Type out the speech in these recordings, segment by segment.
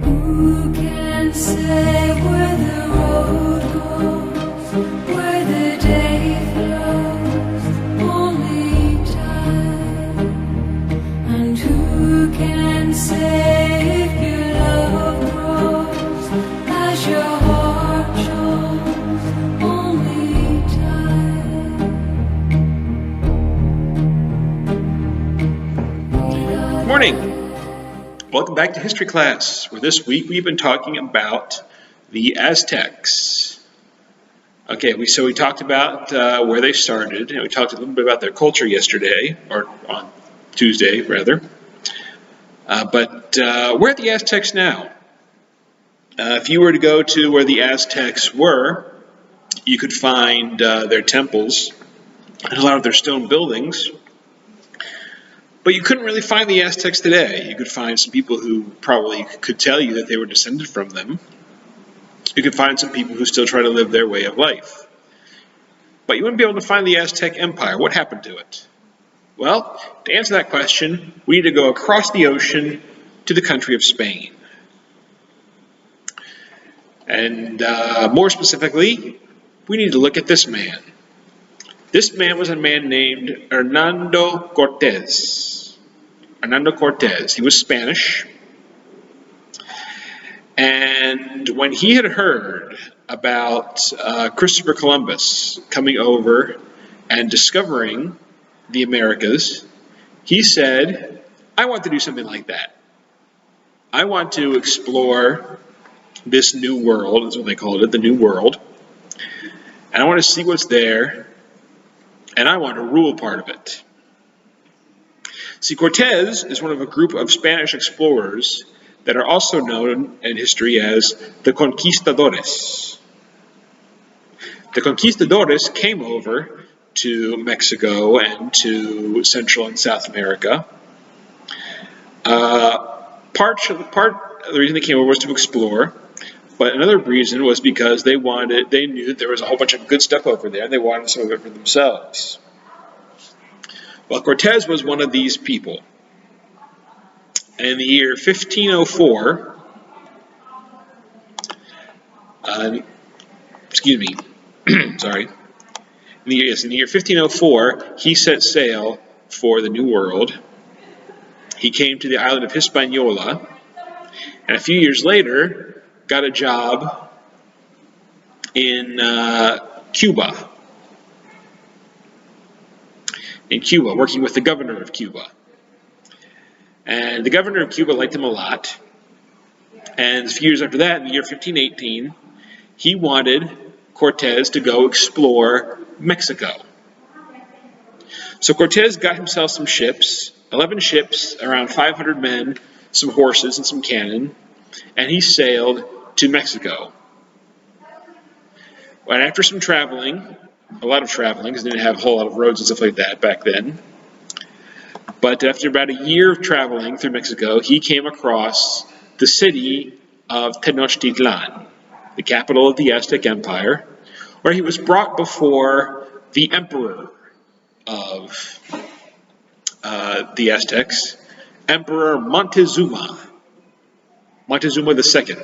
Who can say where the road goes, where the day flows? Only time. And who can say if your love grows as your heart shows? Only time. Good morning. Welcome back to History Class, where this week we've been talking about the Aztecs. Okay, we talked about where they started, and we talked a little bit about their culture yesterday, or on Tuesday, rather. But where are the Aztecs now? If you were to go to where the Aztecs were, you could find their temples and a lot of their stone buildings. But you couldn't really find the Aztecs today. You could find some people who probably could tell you that they were descended from them. You could find some people who still try to live their way of life. But you wouldn't be able to find the Aztec Empire. What happened to it? Well, to answer that question, we need to go across the ocean to the country of Spain. And more specifically, we need to look at this man. This man was a man named Hernando Cortés. Hernando Cortés. He was Spanish. And when he had heard about Christopher Columbus coming over and discovering the Americas, he said, I want to do something like that. I want to explore this new world, is what they called it, the New World. And I want to see what's there. And I want to rule part of it. See, Cortés is one of a group of Spanish explorers that are also known in history as the Conquistadores. The Conquistadores came over to Mexico and to Central and South America. Part of the reason they came over was to explore, but another reason was because they knew that there was a whole bunch of good stuff over there, and they wanted some of it for themselves. Well, Cortés was one of these people. And in the year 1504, sorry. In the year 1504, he set sail for the New World. He came to the island of Hispaniola, and a few years later, got a job in Cuba. Working with the governor of Cuba. And the governor of Cuba liked him a lot. And a few years after that, in the year 1518, he wanted Cortés to go explore Mexico. So Cortés got himself some ships, 11 ships, around 500 men, some horses, and some cannon, and he sailed to Mexico. And after some traveling, a lot of traveling, because they didn't have a whole lot of roads and stuff like that back then, but after about a year of traveling through Mexico, he came across the city of Tenochtitlan, the capital of the Aztec Empire, where he was brought before the emperor of the Aztecs, Emperor Montezuma II.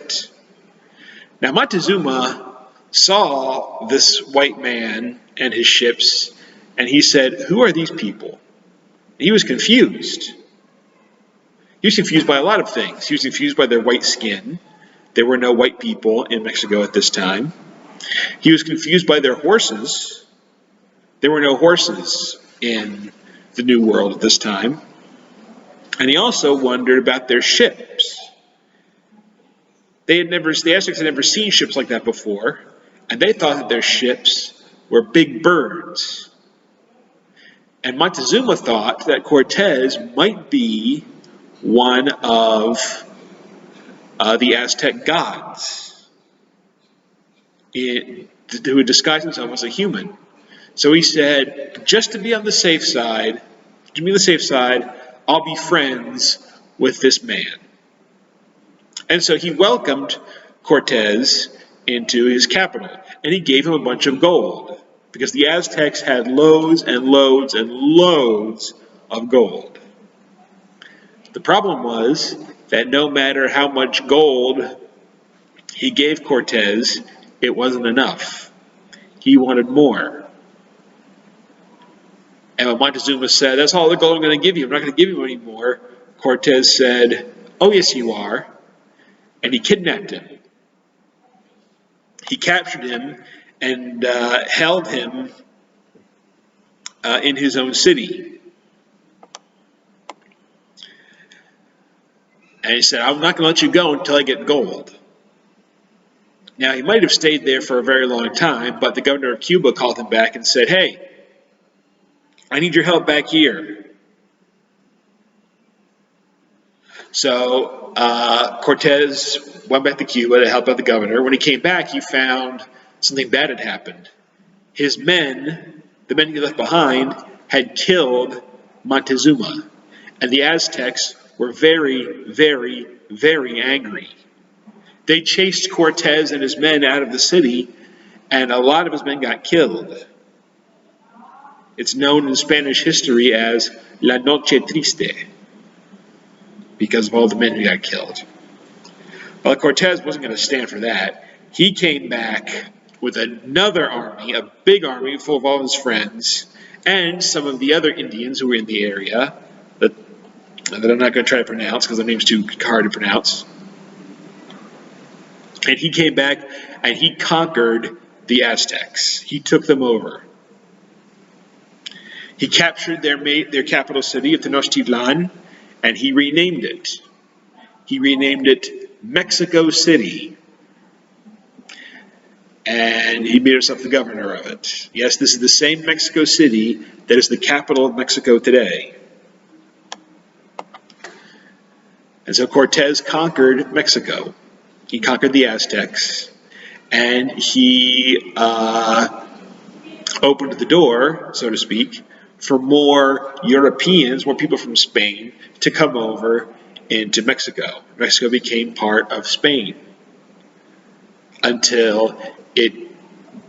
Now, Montezuma saw this white man and his ships, and he said, who are these people? And he was confused. He was confused by a lot of things. He was confused by their white skin. There were no white people in Mexico at this time. He was confused by their horses. There were no horses in the New World at this time. And he also wondered about their ships. The Aztecs had never seen ships like that before, and they thought that their ships were big birds. And Montezuma thought that Cortés might be one of the Aztec gods who would disguise himself as a human. So he said, just to be on the safe side, I'll be friends with this man. And so he welcomed Cortés into his capital, and he gave him a bunch of gold, because the Aztecs had loads and loads and loads of gold. The problem was that no matter how much gold he gave Cortez, it wasn't enough. He wanted more. And when Montezuma said, "That's all the gold I'm going to give you, I'm not going to give you any more," Cortez said, "Oh, yes, you are." And he kidnapped him. He captured him and held him in his own city. And he said, "I'm not going to let you go until I get gold." Now, he might have stayed there for a very long time, but the governor of Cuba called him back and said, "Hey, I need your help back here." So Cortez went back to Cuba to help out the governor. When he came back, he found something bad had happened. His men, the men he left behind, had killed Montezuma. And the Aztecs were very, very, very angry. They chased Cortez and his men out of the city, and a lot of his men got killed. It's known in Spanish history as La Noche Triste, because of all the men who got killed. Well, Cortez wasn't going to stand for that. He came back with another army, a big army full of all his friends, and some of the other Indians who were in the area that I'm not going to try to pronounce because the name's too hard to pronounce. And he came back and he conquered the Aztecs. He took them over. He captured their capital city of Tenochtitlan, and he renamed it. He renamed it Mexico City. And he made himself the governor of it. Yes, this is the same Mexico City that is the capital of Mexico today. And so Cortez conquered Mexico. He conquered the Aztecs, and he opened the door, so to speak, for more Europeans, more people from Spain, to come over into Mexico. Mexico became part of Spain until it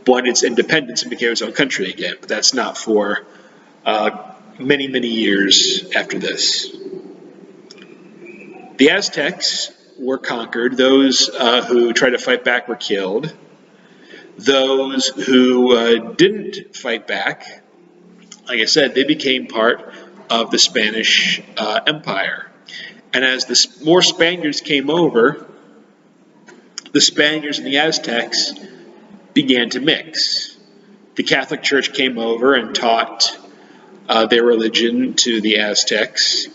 won its independence and became its own country again. But that's not for many, many years after this. The Aztecs were conquered. Those who tried to fight back were killed. Those who didn't fight back, like I said, they became part of the Spanish Empire. And as more Spaniards came over, the Spaniards and the Aztecs began to mix. The Catholic Church came over and taught their religion to the Aztecs.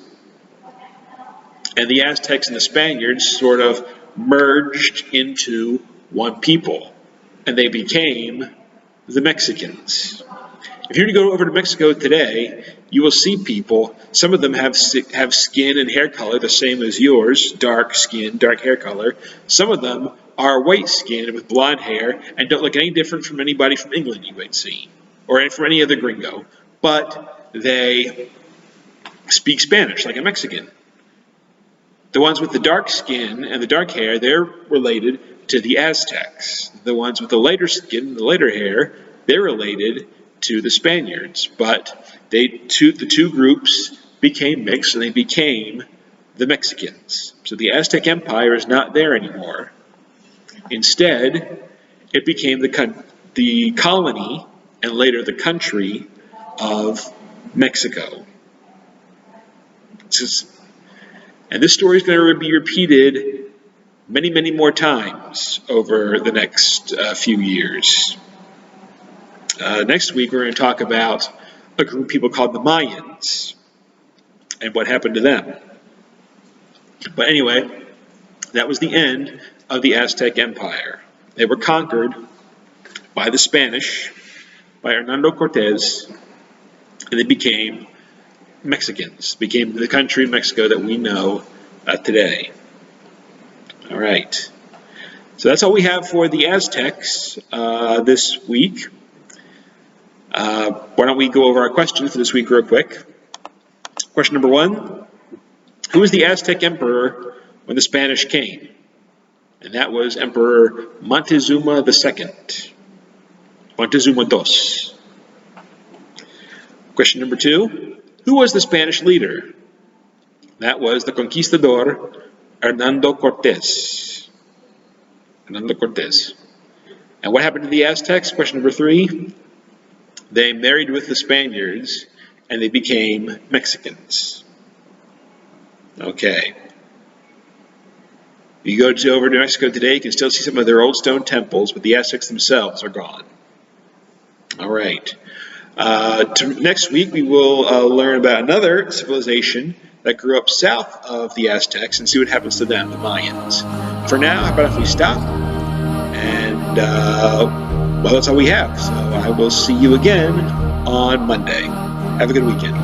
And the Aztecs and the Spaniards sort of merged into one people, and they became the Mexicans. If you were to go over to Mexico today, you will see people, some of them have skin and hair color the same as yours, dark skin, dark hair color. Some of them are white skinned with blonde hair and don't look any different from anybody from England you might see, or from any other gringo, but they speak Spanish like a Mexican. The ones with the dark skin and the dark hair, they're related to the Aztecs. The ones with the lighter skin and the lighter hair, they're related to the Spaniards. But the two groups became mixed, and they became the Mexicans. So the Aztec Empire is not there anymore. Instead, it became the colony and later the country of Mexico. And this story is going to be repeated many, many more times over the next few years. Next week, we're going to talk about a group of people called the Mayans and what happened to them. But anyway, that was the end of the Aztec Empire. They were conquered by the Spanish, by Hernando Cortez, and they became Mexicans, became the country of Mexico that we know today. All right. So that's all we have for the Aztecs this week. Why don't we go over our questions for this week real quick. Question number 1. Who was the Aztec emperor when the Spanish came? And that was Emperor Montezuma II. Montezuma II. Question number 2. Who was the Spanish leader? That was the conquistador Hernando Cortés. Hernando Cortés. And what happened to the Aztecs? Question number 3. They married with the Spaniards and they became Mexicans. Okay. You go over to Mexico today, you can still see some of their old stone temples, but the Aztecs themselves are gone. All right. Next week, we will learn about another civilization that grew up south of the Aztecs and see what happens to them, the Mayans. For now, how about if we stop? And, well, that's all we have. So I will see you again on Monday. Have a good weekend.